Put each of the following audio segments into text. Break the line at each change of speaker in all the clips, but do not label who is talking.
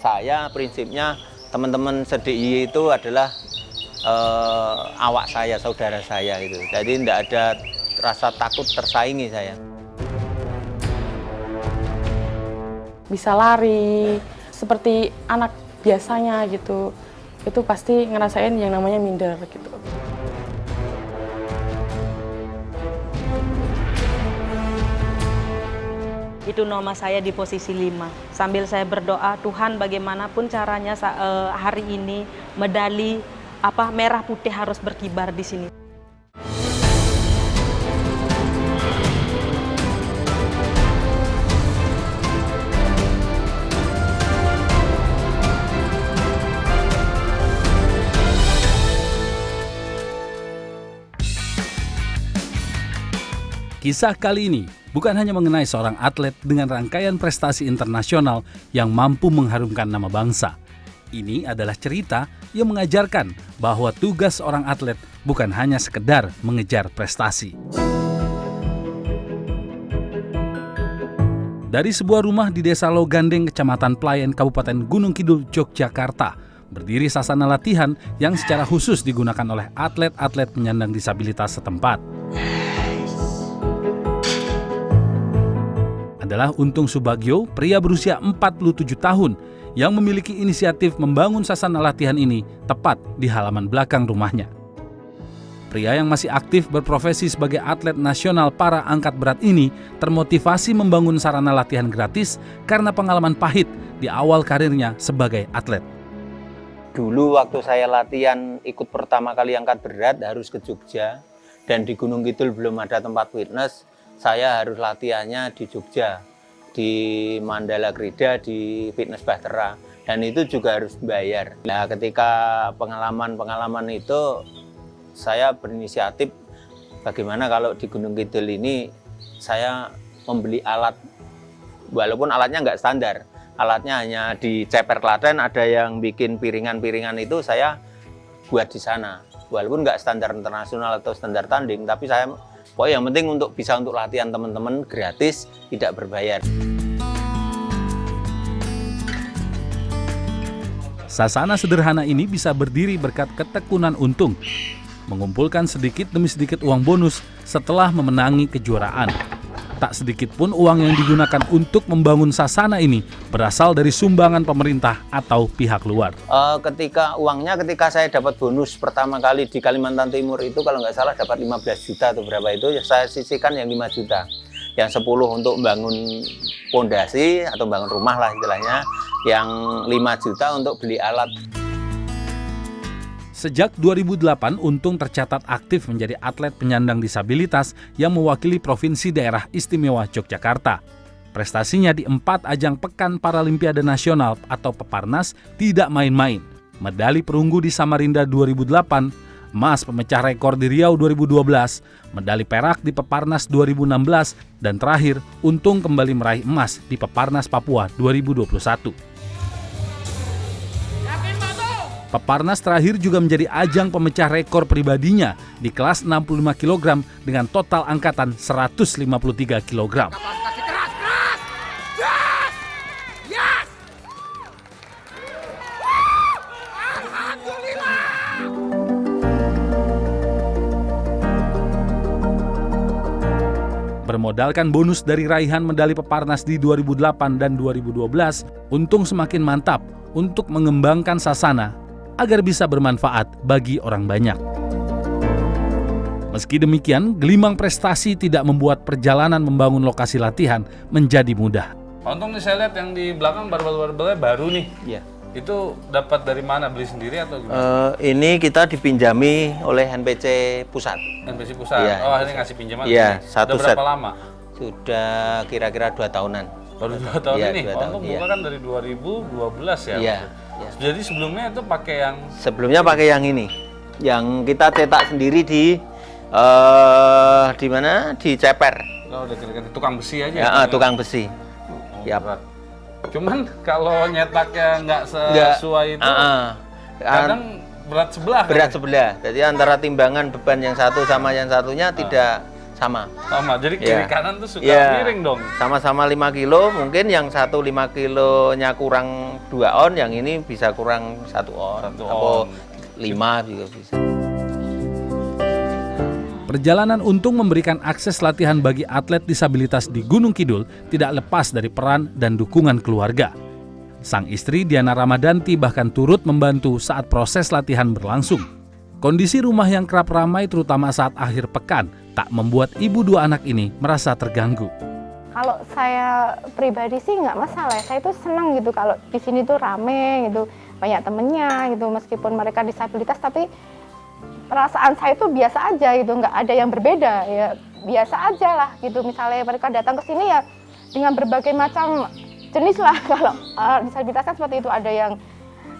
Saya prinsipnya teman-teman se-DIY itu adalah awak saya, saudara saya gitu. Jadi tidak ada rasa takut tersaingi saya.
Bisa lari seperti anak biasanya gitu. Itu pasti ngerasain yang namanya minder gitu.
Itu nama saya di posisi 5. Sambil saya berdoa, Tuhan bagaimanapun caranya hari ini medali merah putih harus berkibar di sini.
Kisah kali ini bukan hanya mengenai seorang atlet dengan rangkaian prestasi internasional yang mampu mengharumkan nama bangsa. Ini adalah cerita yang mengajarkan bahwa tugas seorang atlet bukan hanya sekedar mengejar prestasi. Dari sebuah rumah di Desa Logandeng, Kecamatan Pelayan, Kabupaten Gunung Kidul, Yogyakarta, berdiri sasana latihan yang secara khusus digunakan oleh atlet-atlet penyandang disabilitas setempat. Adalah Untung Subagio, pria berusia 47 tahun yang memiliki inisiatif membangun sasana latihan ini tepat di halaman belakang rumahnya. Pria yang masih aktif berprofesi sebagai atlet nasional para angkat berat ini termotivasi membangun sarana latihan gratis karena pengalaman pahit di awal karirnya sebagai atlet.
Dulu waktu saya latihan ikut pertama kali angkat berat harus ke Jogja, dan di Gunung Kidul belum ada tempat fitness. Saya harus latihannya di Jogja, di Mandala Krida, di Fitness Bahtera, dan itu juga harus bayar. Nah, ketika pengalaman itu, saya berinisiatif bagaimana kalau di Gunung Kidul ini saya membeli alat, walaupun alatnya nggak standar, alatnya hanya di Ceper Klaten, ada yang bikin piringan-piringan itu saya buat di sana, walaupun nggak standar internasional atau standar tanding, tapi saya pokoknya yang penting bisa untuk latihan teman-teman gratis, tidak berbayar.
Sasana sederhana ini bisa berdiri berkat ketekunan Untung, mengumpulkan sedikit demi sedikit uang bonus setelah memenangi kejuaraan. Tak sedikit pun uang yang digunakan untuk membangun sasana ini berasal dari sumbangan pemerintah atau pihak luar.
Ketika saya dapat bonus pertama kali di Kalimantan Timur itu, kalau nggak salah dapat 15 juta atau berapa itu, saya sisihkan yang 5 juta. Yang 10 untuk membangun pondasi atau bangun rumah lah istilahnya, yang 5 juta untuk beli alat.
Sejak 2008, Untung tercatat aktif menjadi atlet penyandang disabilitas yang mewakili Provinsi Daerah Istimewa Yogyakarta. Prestasinya di 4 ajang Pekan Paralimpiade Nasional atau Peparnas tidak main-main. Medali perunggu di Samarinda 2008, emas pemecah rekor di Riau 2012, medali perak di Peparnas 2016, dan terakhir Untung kembali meraih emas di Peparnas Papua 2021. Peparnas terakhir juga menjadi ajang pemecah rekor pribadinya di kelas 65 kg dengan total angkatan 153 kg. Bermodalkan bonus dari raihan medali Peparnas di 2008 dan 2012, Untung semakin mantap untuk mengembangkan sasana agar bisa bermanfaat bagi orang banyak. Meski demikian, gelimang prestasi tidak membuat perjalanan membangun lokasi latihan menjadi mudah.
Untung nih saya lihat yang di belakang barbel-barbelnya baru nih.
Iya.
Itu dapat dari mana? Beli sendiri atau gimana?
Ini kita dipinjami oleh NPC Pusat.
NPC Pusat?
Iya,
oh, ini ngasih pinjaman?
Iya, satu
Sudah berapa
set.
lama?
Sudah kira-kira 2 tahunan.
Baru 2 tahun
Iya,
ini?
2 tahun,
Untung
iya.
buka kan dari 2012 ya?
Iya. Ya.
Jadi sebelumnya itu pakai yang...
Sebelumnya pakai yang ini, yang kita cetak sendiri di mana? Di Ceper.
Oh, udah kira-kira tukang besi aja?
Ya, tukang besi.
Oh,
Yap.
berat. Cuman kalau nyetaknya nggak sesuai itu,
kadang
berat sebelah.
Berat sebelah. Jadi antara timbangan beban yang satu sama yang satunya tidak sama.
Sama, jadi kiri
Ya.
kanan tuh suka
Ya,
miring dong.
sama-sama 5 kilo, mungkin yang satu 5 kilonya kurang 2 on, yang ini bisa kurang 1 on,
1
atau
on.
5 juga bisa.
Perjalanan Untung memberikan akses latihan bagi atlet disabilitas di Gunung Kidul tidak lepas dari peran dan dukungan keluarga. Sang istri Diana Ramadanti bahkan turut membantu saat proses latihan berlangsung. Kondisi rumah yang kerap ramai terutama saat akhir pekan tak membuat ibu 2 anak ini merasa terganggu.
Kalau saya pribadi sih nggak masalah, saya tuh senang gitu kalau di sini tuh rame gitu, banyak temennya gitu, meskipun mereka disabilitas tapi perasaan saya tuh biasa aja gitu, nggak ada yang berbeda ya, biasa aja lah gitu. Misalnya mereka datang ke sini ya dengan berbagai macam jenis lah. Kalau disabilitas kan seperti itu, ada yang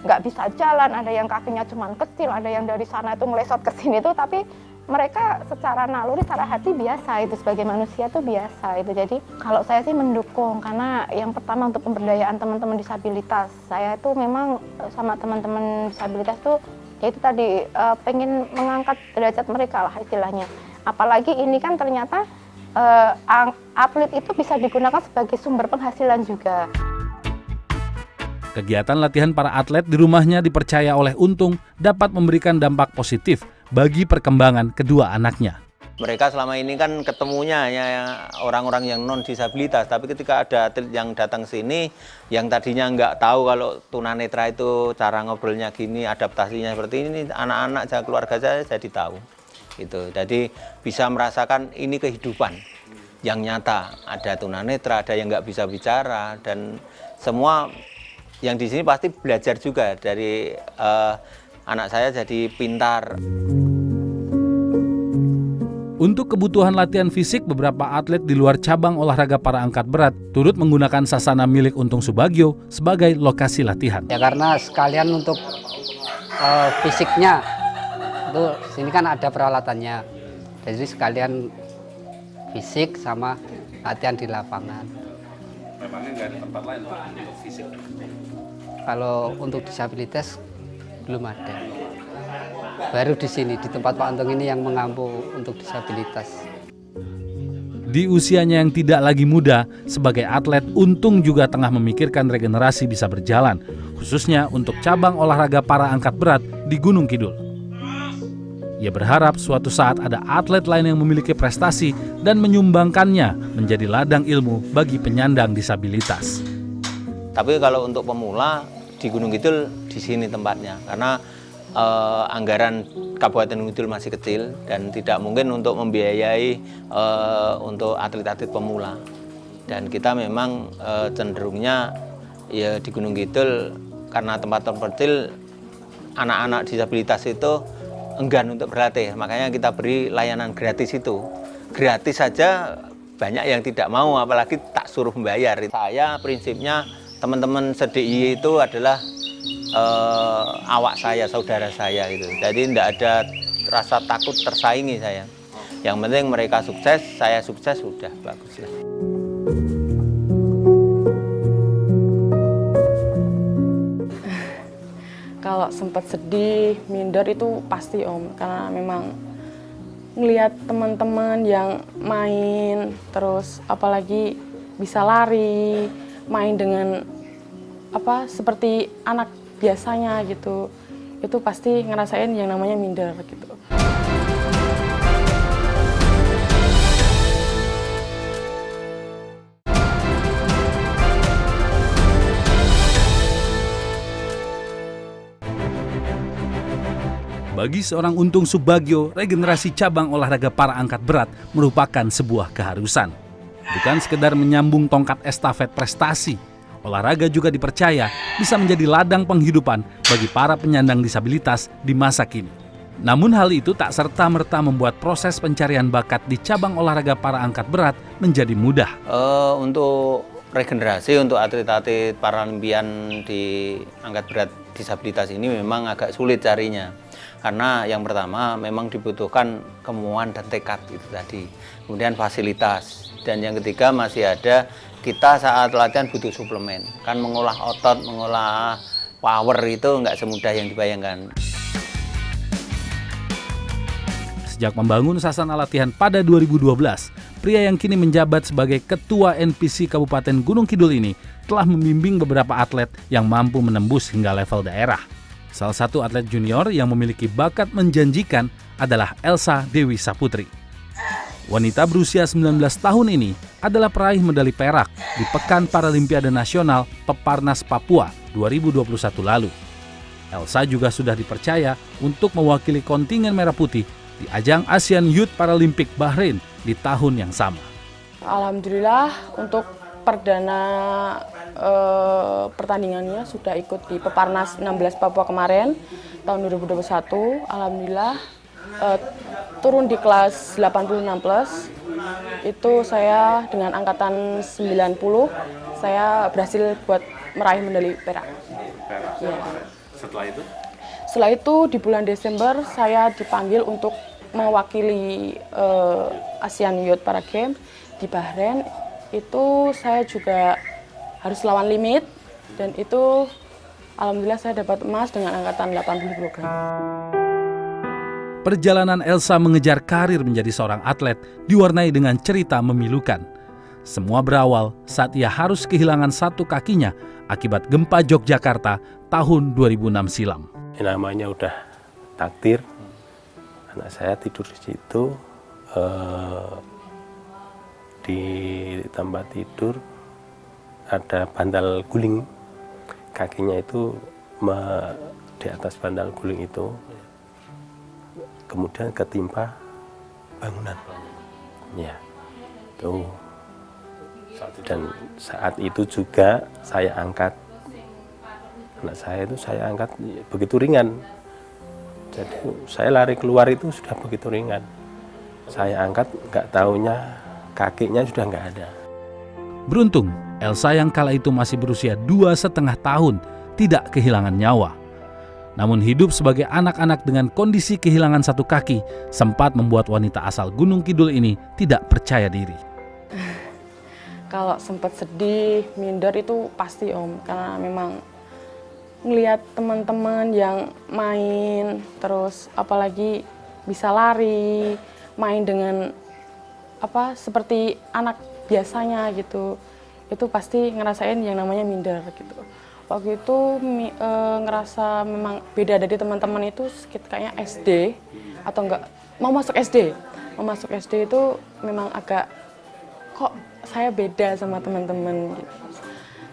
nggak bisa jalan, ada yang kakinya cuma kecil, ada yang dari sana itu ngelesot ke sini tuh, tapi mereka secara naluri, secara hati biasa itu, sebagai manusia tuh biasa itu. Jadi kalau saya sih mendukung, karena yang pertama untuk pemberdayaan teman-teman disabilitas, saya itu memang sama teman-teman disabilitas tuh ya itu tadi pengen mengangkat derajat mereka lah istilahnya. Apalagi ini kan ternyata atlet itu bisa digunakan sebagai sumber penghasilan juga.
Kegiatan latihan para atlet di rumahnya dipercaya oleh Untung dapat memberikan dampak positif bagi perkembangan kedua anaknya.
Mereka selama ini kan ketemunya hanya orang-orang yang non disabilitas, tapi ketika ada atlet yang datang sini yang tadinya nggak tahu kalau tunanetra itu cara ngobrolnya gini, adaptasinya seperti ini, anak-anak saya, keluarga saya jadi tahu. Itu. Jadi bisa merasakan ini kehidupan yang nyata. Ada tunanetra, ada yang nggak bisa bicara, dan semua yang di sini pasti belajar juga dari anak saya jadi pintar.
Untuk kebutuhan latihan fisik, beberapa atlet di luar cabang olahraga para angkat berat turut menggunakan sasana milik Untung Subagio sebagai lokasi latihan.
Ya karena sekalian untuk fisiknya, itu sini kan ada peralatannya, jadi sekalian fisik sama latihan di lapangan.
Memangnya nggak ada tempat lain Pak, untuk fisik?
Kalau untuk disabilitas belum ada. Baru di sini, di tempat Pak Untung ini yang mengampu untuk disabilitas.
Di usianya yang tidak lagi muda, sebagai atlet Untung juga tengah memikirkan regenerasi bisa berjalan, khususnya untuk cabang olahraga para angkat berat di Gunung Kidul. Ia berharap suatu saat ada atlet lain yang memiliki prestasi dan menyumbangkannya menjadi ladang ilmu bagi penyandang disabilitas.
Tapi kalau untuk pemula di Gunung Kidul di sini tempatnya, karena anggaran Kabupaten Gunung Kidul masih kecil dan tidak mungkin untuk membiayai untuk atlet-atlet pemula. Dan kita memang cenderungnya ya di Gunung Kidul karena tempat-tempat kecil, anak-anak disabilitas itu enggan untuk berlatih. Makanya kita beri layanan gratis itu. Gratis saja banyak yang tidak mau, apalagi tak suruh membayar. Saya prinsipnya teman-teman se-DIY itu adalah awak saya, saudara saya gitu. Jadi tidak ada rasa takut tersaingi saya. Yang penting mereka sukses, saya sukses, sudah bagus lah.
Kalau sempat sedih, minder itu pasti Om, karena memang ngelihat teman-teman yang main, terus apalagi bisa lari, main dengan seperti anak biasanya gitu, itu pasti ngerasain yang namanya minder gitu.
Bagi seorang Untung Subagio, regenerasi cabang olahraga para angkat berat merupakan sebuah keharusan. Bukan sekedar menyambung tongkat estafet prestasi, olahraga juga dipercaya bisa menjadi ladang penghidupan bagi para penyandang disabilitas di masa kini. Namun hal itu tak serta-merta membuat proses pencarian bakat di cabang olahraga para angkat berat menjadi mudah.
Untuk regenerasi untuk atlet-atlet paralimpian di angkat berat disabilitas ini memang agak sulit carinya. Karena yang pertama memang dibutuhkan kemauan dan tekad itu tadi. Kemudian fasilitas. Dan yang ketiga masih ada kita saat latihan butuh suplemen. Kan mengolah otot, mengolah power itu nggak semudah yang dibayangkan.
Sejak membangun sasana latihan pada 2012, pria yang kini menjabat sebagai Ketua NPC Kabupaten Gunung Kidul ini telah membimbing beberapa atlet yang mampu menembus hingga level daerah. Salah satu atlet junior yang memiliki bakat menjanjikan adalah Elsa Dewi Saputri. Wanita berusia 19 tahun ini adalah peraih medali perak di Pekan Paralimpiade Nasional Peparnas Papua 2021 lalu. Elsa juga sudah dipercaya untuk mewakili kontingen Merah Putih di ajang Asian Youth Paralympic Bahrain di tahun yang sama.
Alhamdulillah untuk perdana pertandingannya sudah ikut di Peparnas 16 Papua kemarin tahun 2021. Alhamdulillah turun di kelas 86 plus. Itu saya dengan angkatan 90 saya berhasil buat meraih medali perak. Ya. Setelah itu di bulan Desember saya dipanggil untuk mewakili Asian Youth Para Games di Bahrain. Itu saya juga harus lawan limit dan itu alhamdulillah saya dapat emas dengan angkatan 80 kg.
Perjalanan Elsa mengejar karir menjadi seorang atlet diwarnai dengan cerita memilukan. Semua berawal saat ia harus kehilangan satu kakinya akibat gempa Yogyakarta tahun 2006 silam.
Namanya udah takdir, anak saya tidur di situ, di tempat tidur ada bantal guling, kakinya itu di atas bantal guling itu, kemudian ketimpa bangunan, ya, tuh. Dan saat itu juga saya angkat anak saya itu, saya angkat begitu ringan. Jadi saya lari keluar itu sudah begitu ringan. Saya angkat, nggak taunya kakinya sudah nggak ada.
Beruntung, Elsa yang kala itu masih berusia 2,5 tahun tidak kehilangan nyawa. Namun hidup sebagai anak-anak dengan kondisi kehilangan satu kaki sempat membuat wanita asal Gunung Kidul ini tidak percaya diri.
Kalau sempat sedih, minder itu pasti Om, karena memang ngelihat teman-teman yang main, terus apalagi bisa lari, main dengan seperti anak biasanya gitu, itu pasti ngerasain yang namanya minder gitu. Waktu itu ngerasa memang beda dari teman-teman itu kayaknya SD atau enggak mau masuk SD. Mau masuk SD itu memang agak kok saya beda sama teman-teman gitu.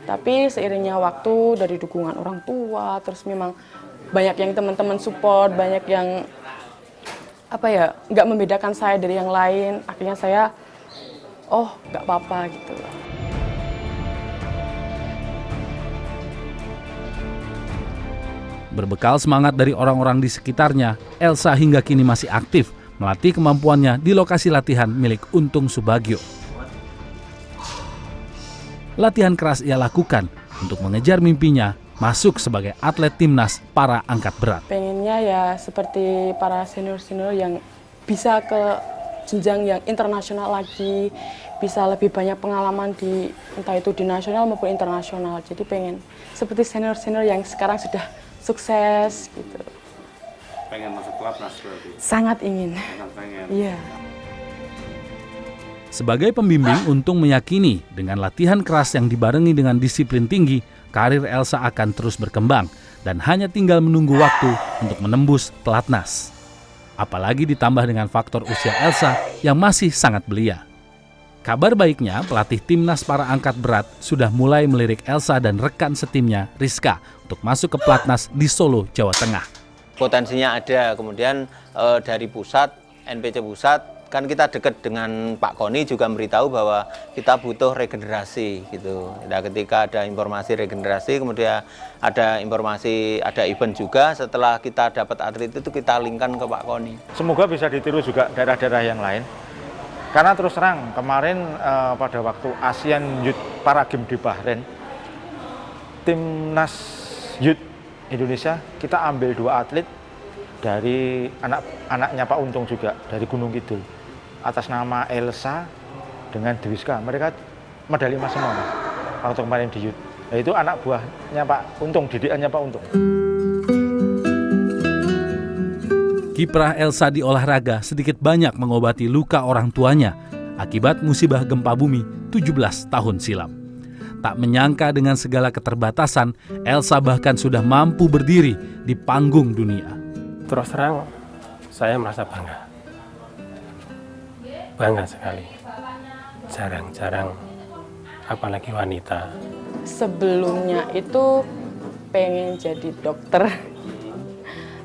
Tapi seiringnya waktu dari dukungan orang tua, terus memang banyak yang teman-teman support, banyak yang nggak membedakan saya dari yang lain. Akhirnya saya nggak apa-apa gitu.
Berbekal semangat dari orang-orang di sekitarnya, Elsa hingga kini masih aktif melatih kemampuannya di lokasi latihan milik Untung Subagio. Latihan keras ia lakukan untuk mengejar mimpinya masuk sebagai atlet timnas para angkat berat.
Pengennya ya seperti para senior-senior yang bisa ke jenjang yang internasional lagi, bisa lebih banyak pengalaman di entah itu di nasional maupun internasional. Jadi pengen seperti senior-senior yang sekarang sudah sukses gitu.
Pengen masuk pelatnas berarti?
Sangat ingin.
Sangat pengen.
Iya.
Sebagai pembimbing, Untung meyakini dengan latihan keras yang dibarengi dengan disiplin tinggi, karir Elsa akan terus berkembang dan hanya tinggal menunggu waktu untuk menembus pelatnas. Apalagi ditambah dengan faktor usia Elsa yang masih sangat belia. Kabar baiknya, pelatih timnas para angkat berat sudah mulai melirik Elsa dan rekan setimnya, Rizka, untuk masuk ke pelatnas di Solo, Jawa Tengah.
Potensinya ada, kemudian dari pusat, NPC pusat, kan kita dekat dengan Pak Koni juga memberitahu bahwa kita butuh regenerasi gitu. Nah, ketika ada informasi regenerasi, kemudian ada informasi ada event juga, setelah kita dapat atlet itu kita linkkan ke Pak Koni.
Semoga bisa ditiru juga daerah-daerah yang lain. Karena terus terang kemarin pada waktu Asian Youth Para Games di Bahrain, timnas Youth Indonesia kita ambil 2 atlet dari anaknya Pak Untung juga dari Gunung Kidul. Atas nama Elsa dengan Dewiska, mereka medali emas semua waktu kemarin di Youth. Nah, itu anak buahnya Pak Untung, didikannya Pak Untung.
Kiprah Elsa di olahraga sedikit banyak mengobati luka orang tuanya akibat musibah gempa bumi 17 tahun silam. Tak menyangka dengan segala keterbatasan, Elsa bahkan sudah mampu berdiri di panggung dunia.
Terus terang, saya merasa bangga. Bangga sekali. Jarang-jarang, apalagi wanita.
Sebelumnya itu pengen jadi dokter.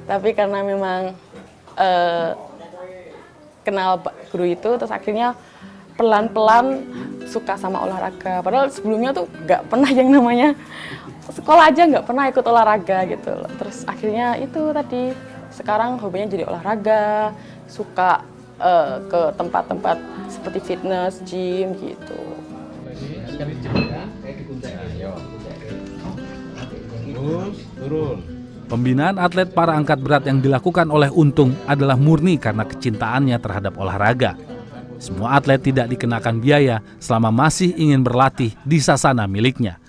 Tapi karena memang kenal Pak Guru itu, terus akhirnya pelan-pelan suka sama olahraga. Padahal sebelumnya tuh nggak pernah yang namanya sekolah aja nggak pernah ikut olahraga gitu loh. Terus akhirnya itu tadi, sekarang hobinya jadi olahraga, suka ke tempat-tempat seperti fitness, gym gitu.
Pembinaan atlet para angkat berat yang dilakukan oleh Untung adalah murni karena kecintaannya terhadap olahraga. Semua atlet tidak dikenakan biaya selama masih ingin berlatih di sasana miliknya.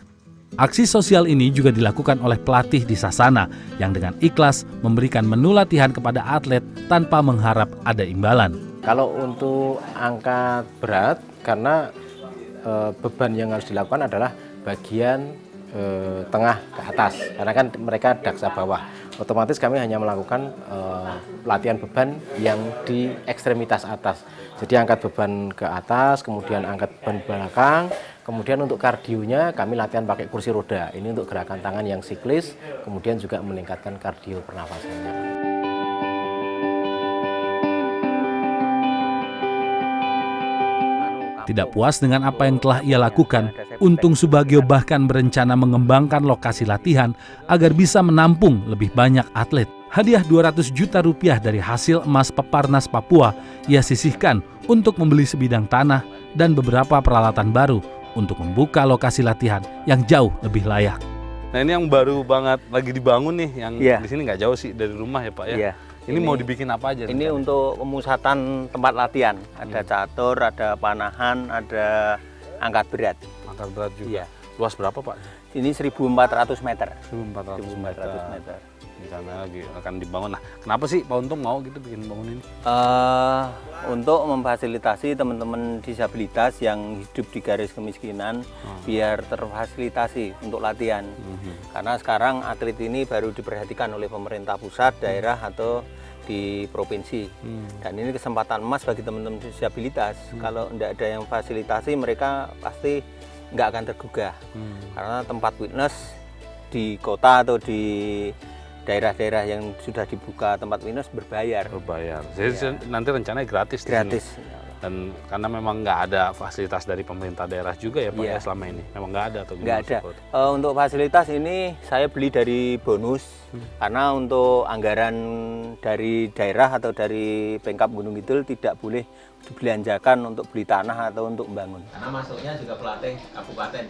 Aksi sosial ini juga dilakukan oleh pelatih di sasana yang dengan ikhlas memberikan menu latihan kepada atlet tanpa mengharap ada imbalan.
Kalau untuk angkat berat, karena beban yang harus dilakukan adalah bagian tengah ke atas, karena kan mereka daksa bawah. Otomatis kami hanya melakukan latihan beban yang di ekstremitas atas. Jadi angkat beban ke atas, kemudian angkat beban belakang, kemudian untuk kardionya kami latihan pakai kursi roda. Ini untuk gerakan tangan yang siklis, kemudian juga meningkatkan kardio pernafasannya.
Tidak puas dengan apa yang telah ia lakukan, Untung Subagio bahkan berencana mengembangkan lokasi latihan agar bisa menampung lebih banyak atlet. Hadiah 200 juta rupiah dari hasil emas Peparnas Papua ia sisihkan untuk membeli sebidang tanah dan beberapa peralatan baru untuk membuka lokasi latihan yang jauh lebih layak.
Nah ini yang baru banget lagi dibangun nih, yang di sini nggak jauh sih dari rumah ya Pak ya?
Iya.
Ini mau dibikin apa aja?
Ini untuk pemusatan tempat latihan. Ada catur, ada panahan, ada angkat berat.
Angkat berat juga.
Iya.
Luas berapa Pak?
Ini 1.400 meter.
1.400 meter. Di sana lagi akan dibangun. Nah, kenapa sih Pak Untung mau gitu bikin bangun ini?
Untuk memfasilitasi teman-teman disabilitas yang hidup di garis kemiskinan biar terfasilitasi untuk latihan. Karena sekarang atlet ini baru diperhatikan oleh pemerintah pusat, daerah atau di provinsi. Dan ini kesempatan emas bagi teman-teman disabilitas. Kalau tidak ada yang fasilitasi, mereka pasti nggak akan tergugah. Karena tempat fitness di kota atau di daerah-daerah yang sudah dibuka tempat fitness berbayar.
Jadi nanti rencananya gratis.
Gratis.
Dan karena memang nggak ada fasilitas dari pemerintah daerah juga ya Pak ya selama ini. Memang nggak ada atau
nggak ada. Untuk fasilitas ini saya beli dari bonus karena untuk anggaran dari daerah atau dari Pemkab Gunung Kidul tidak boleh dibelanjakan untuk beli tanah atau untuk membangun. Karena masuknya juga pelatih kabupaten.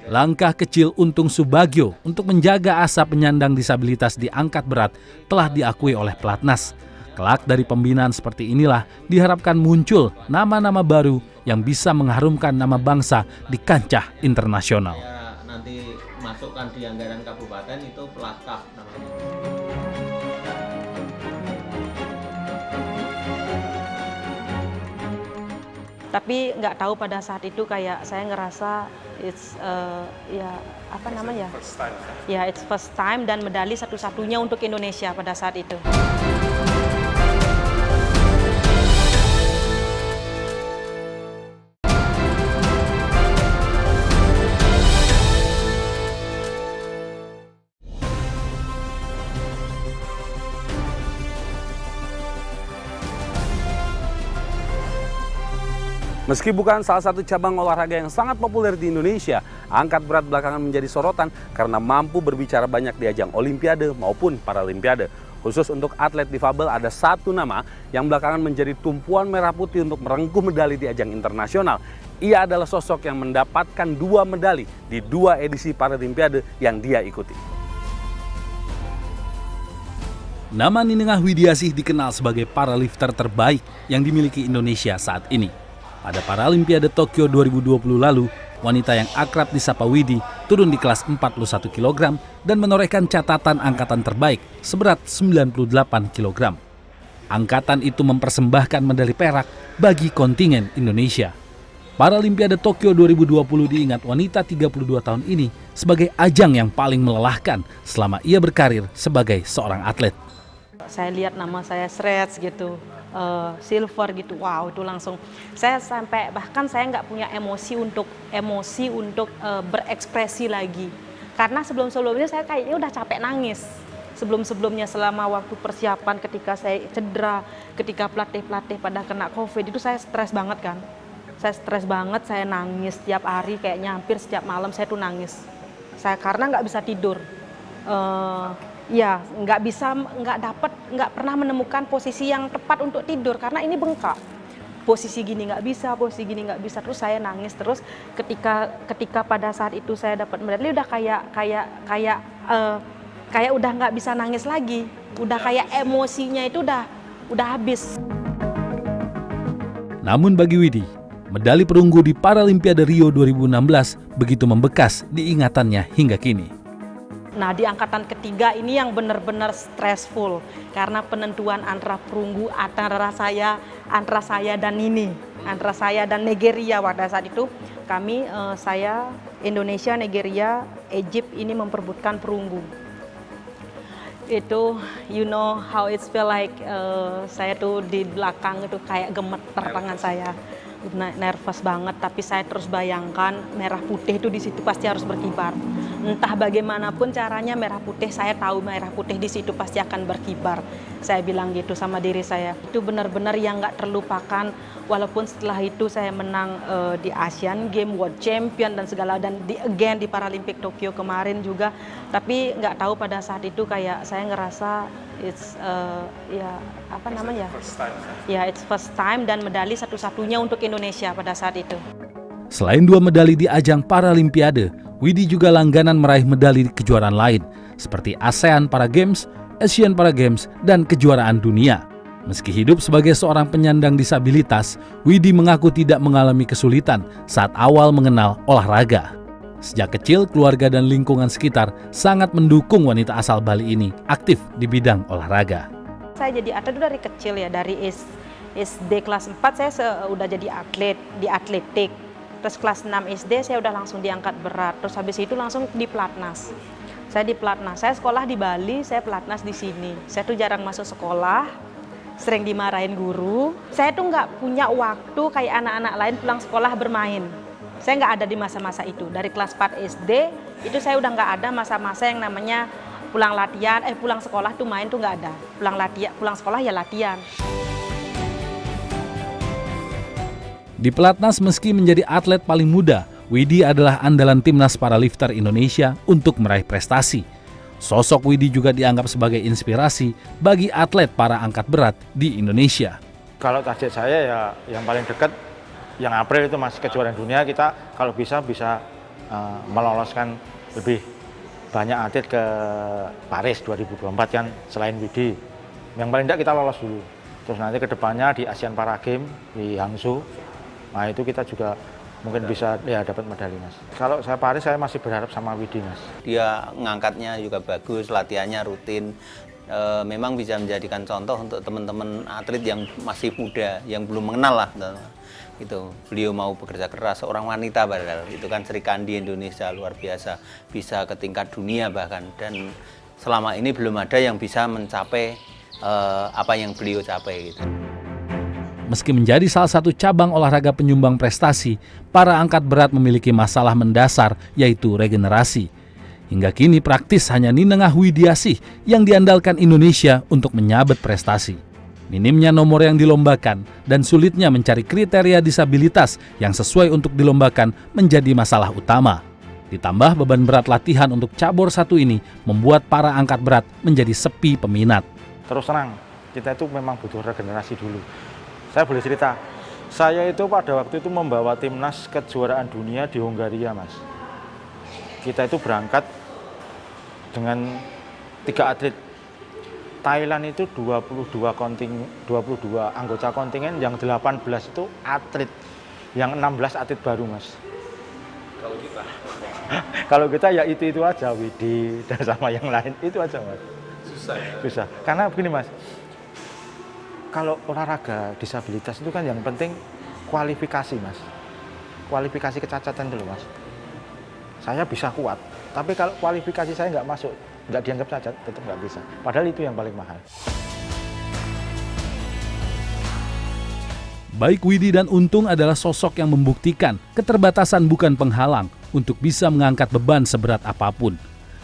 Langkah kecil Untung Subagio untuk menjaga asa penyandang disabilitas diangkat berat telah diakui oleh Pelatnas. Kelak dari pembinaan seperti inilah diharapkan muncul nama-nama baru yang bisa mengharumkan nama bangsa di kancah internasional.
Nanti masukkan di anggaran kabupaten itu Pelatkaf namanya.
Tapi nggak tahu pada saat itu kayak saya ngerasa it's it's first time dan medali satu-satunya untuk Indonesia pada saat itu.
Meski bukan salah satu cabang olahraga yang sangat populer di Indonesia, angkat berat belakangan menjadi sorotan karena mampu berbicara banyak di ajang Olimpiade maupun Paralimpiade. Khusus untuk atlet difabel ada satu nama yang belakangan menjadi tumpuan merah putih untuk merengkuh medali di ajang internasional. Ia adalah sosok yang mendapatkan 2 medali di 2 edisi Paralimpiade yang dia ikuti.
Nama Ninengah Widiasih dikenal sebagai paralifter terbaik yang dimiliki Indonesia saat ini. Pada Paralimpiade Tokyo 2020 lalu, wanita yang akrab disapa Widi turun di kelas 41 kg dan menorehkan catatan angkatan terbaik seberat 98 kg. Angkatan itu mempersembahkan medali perak bagi kontingen Indonesia. Paralimpiade Tokyo 2020 diingat wanita 32 tahun ini sebagai ajang yang paling melelahkan selama ia berkarir sebagai seorang atlet.
Saya lihat nama saya Shreds gitu, silver gitu, wow itu langsung. Saya sampai bahkan saya nggak punya emosi untuk berekspresi lagi. Karena sebelum-sebelumnya saya kayaknya udah capek nangis. Sebelum-sebelumnya selama waktu persiapan ketika saya cedera, ketika pelatih-pelatih pada kena COVID itu saya stres banget kan. Saya stres banget, saya nangis setiap hari, kayaknya hampir setiap malam saya tuh nangis. Saya karena nggak bisa tidur, ya nggak pernah menemukan posisi yang tepat untuk tidur karena ini bengkak. Posisi gini nggak bisa, posisi gini nggak bisa, terus saya nangis terus. Ketika pada saat itu saya dapat medali udah kayak udah nggak bisa nangis lagi, udah kayak emosinya itu udah habis.
Namun bagi Widi, medali perunggu di Paralimpiade Rio 2016 begitu membekas di ingatannya hingga kini.
Nah di angkatan ketiga ini yang benar-benar stressful karena penentuan antara perunggu antara saya dan Nigeria pada saat itu kami saya Indonesia, Nigeria, Egypt ini memperebutkan perunggu. Itu you know how it feel like saya tuh di belakang itu kayak gemeter tangan saya. Nervous banget, tapi saya terus bayangkan merah putih itu di situ pasti harus berkibar. Entah bagaimanapun caranya merah putih, saya tahu merah putih di situ pasti akan berkibar. Saya bilang gitu sama diri saya. Itu benar-benar yang nggak terlupakan. Walaupun setelah itu saya menang di Asian Games, World Champion dan segala dan di Paralimpik Tokyo kemarin juga. Tapi nggak tahu pada saat itu kayak saya ngerasa it's it's first time dan medali satu-satunya untuk Indonesia pada saat itu.
Selain 2 medali di ajang Paralimpiade, Widi juga langganan meraih medali di kejuaraan lain seperti ASEAN Para Games, Asian Para Games, dan kejuaraan dunia. Meski hidup sebagai seorang penyandang disabilitas, Widi mengaku tidak mengalami kesulitan saat awal mengenal olahraga. Sejak kecil, keluarga dan lingkungan sekitar sangat mendukung wanita asal Bali ini aktif di bidang olahraga.
Saya jadi atlet dari kecil ya, dari SD kelas 4 saya udah jadi atlet di atletik. Terus kelas 6 SD saya udah langsung diangkat berat. Terus habis itu langsung di pelatnas. Saya di pelatnas. Saya sekolah di Bali, saya pelatnas di sini. Saya tuh jarang masuk sekolah, sering dimarahin guru. Saya tuh nggak punya waktu kayak anak-anak lain pulang sekolah bermain. Saya nggak ada di masa-masa itu. Dari kelas 4 SD itu saya udah nggak ada masa-masa yang namanya pulang sekolah tuh main tuh nggak ada. Pulang sekolah ya latihan.
Di pelatnas meski menjadi atlet paling muda, Widi adalah andalan timnas paralifter Indonesia untuk meraih prestasi. Sosok Widi juga dianggap sebagai inspirasi bagi atlet para angkat berat di Indonesia.
Kalau target saya ya yang paling dekat, yang April itu masih kejuaraan dunia, kita kalau bisa meloloskan lebih banyak atlet ke Paris 2024 kan selain Widi. Yang paling tidak kita lolos dulu. Terus nanti ke depannya di Asian Para Games di Hangzhou, nah itu kita juga mungkin bisa ya dapat medali Mas. Kalau saya Paris saya masih berharap sama Widi Mas.
Dia ngangkatnya juga bagus, latihannya rutin. Memang bisa menjadikan contoh untuk teman-teman atlet yang masih muda, yang belum mengenal lah. Gitu. Beliau mau bekerja keras, seorang wanita padahal. Itu kan Sri Kandi Indonesia luar biasa, bisa ke tingkat dunia bahkan. Dan selama ini belum ada yang bisa mencapai apa yang beliau capai. Gitu.
Meski menjadi salah satu cabang olahraga penyumbang prestasi, para angkat berat memiliki masalah mendasar yaitu regenerasi. Hingga kini praktis hanya Ninengah Widiasih yang diandalkan Indonesia untuk menyabet prestasi. Minimnya nomor yang dilombakan dan sulitnya mencari kriteria disabilitas yang sesuai untuk dilombakan menjadi masalah utama. Ditambah beban berat latihan untuk cabur satu ini membuat para angkat berat menjadi sepi peminat.
Terus terang, kita itu memang butuh regenerasi dulu. Saya boleh cerita, saya itu pada waktu itu membawa timnas kejuaraan dunia di Hongaria Mas. Kita itu berangkat dengan 3 atlet. Thailand itu 22 anggota kontingen, yang 18 itu atlet, yang 16 atlet baru Mas.
Kalau kita?
Kalau kita ya itu aja, Widi dan sama yang lain, itu aja Mas.
Susah ya?
Susah, karena begini Mas, kalau olahraga disabilitas itu kan yang penting kualifikasi, Mas. Kualifikasi kecacatan dulu, Mas. Saya bisa kuat, tapi kalau kualifikasi saya nggak masuk, nggak dianggap cacat, tetap nggak bisa. Padahal itu yang paling mahal.
Baik Widi dan Untung adalah sosok yang membuktikan keterbatasan bukan penghalang untuk bisa mengangkat beban seberat apapun.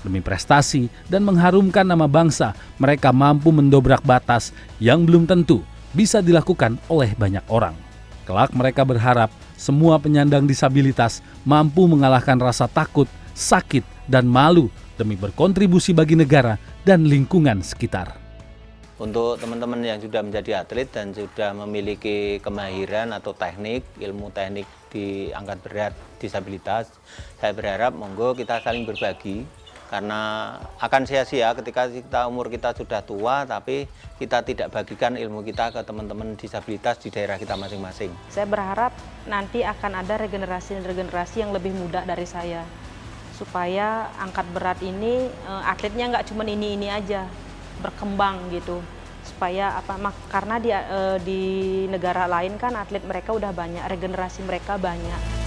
Demi prestasi dan mengharumkan nama bangsa, mereka mampu mendobrak batas yang belum tentu bisa dilakukan oleh banyak orang. Kelak mereka berharap semua penyandang disabilitas mampu mengalahkan rasa takut, sakit, dan malu demi berkontribusi bagi negara dan lingkungan sekitar.
Untuk teman-teman yang sudah menjadi atlet dan sudah memiliki kemahiran atau teknik, ilmu teknik di angkat berat disabilitas, saya berharap monggo kita saling berbagi, karena akan sia-sia ketika umur kita sudah tua tapi kita tidak bagikan ilmu kita ke teman-teman disabilitas di daerah kita masing-masing.
Saya berharap nanti akan ada regenerasi yang lebih muda dari saya, supaya angkat berat ini atletnya nggak cuma ini aja, berkembang gitu, supaya karena di negara lain kan atlet mereka udah banyak, regenerasi mereka banyak.